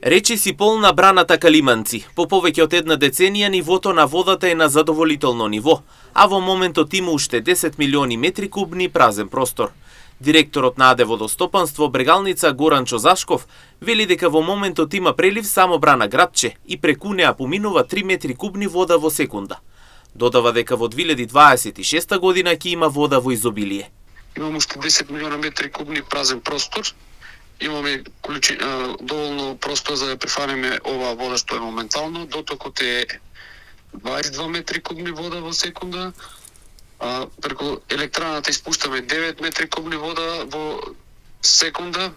Речи си полна браната Калиманци. По повеќе од една деценија нивото на водата е на задоволително ниво, а во моментот има уште 10 милиони метри кубни празен простор. Директорот на АД Водостопанство Брегалница Горанчо Зашков вели дека во моментот има прелив само брана Градче и преку неа поминува 3 метри кубни вода во секунда. Додава дека во 2026 година ќе има вода во изобилие. Имаме уште 10 милиона метри кубни празен простор. Имаме доволно простор за да прифанеме оваа вода што е моментално. Дотокот е 22 метри кубни вода во секунда. Преку електраната испуштаме 9 метри кубни вода во секунда,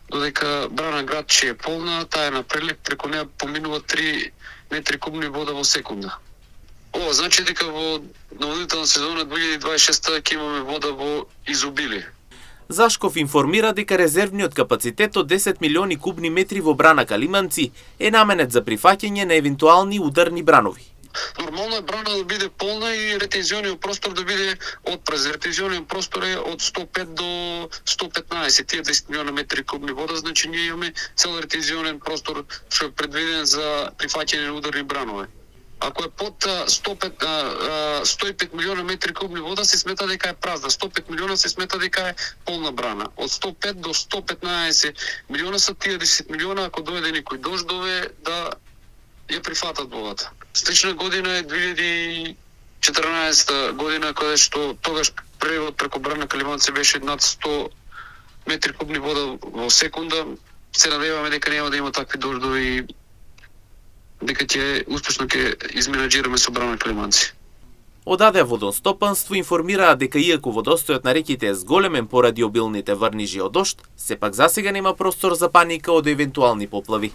додека брана Градче е полна, таа е на прелив, преку неа поминува 3 метри кубни вода во секунда. Ова значи дека во наводнителна сезона 2026 ќе имаме вода во изобилие. Зашков информира дека резервниот капацитет од 10 милиони кубни метри во брана Калиманци е наменет за прифаќање на евентуални ударни бранови. Нормално е брана да биде полна и ретензиониот простор да биде отпразен. Ретензиониот простор е од 105 до 115, тие 10 милиона метри кубни вода, значи ние имаме цел ретензионен простор што е предвиден за прифаќање на ударни бранове. Ако е под 105 милиона метри кубни вода, се смета дека е празна. 105 милиона се смета дека е полна брана. Од 105 до 115 милиона се тие 10 милиона, ако дојде некој дождове, да ја прифатат водата. Слична година е 2014 година, кога што тогаш преливот преку брана Калиманци беше над 100 метри кубни вода во секунда. Се надеваме дека нема да има такви дождови, дека ќе успешно ќе изменаџираме со брана Калиманци. Од АД Водостопанство информираат дека иако водостојот на реките е зголемен поради обилните врнежи од дожд, сепак засега нема простор за паника од евентуални поплави.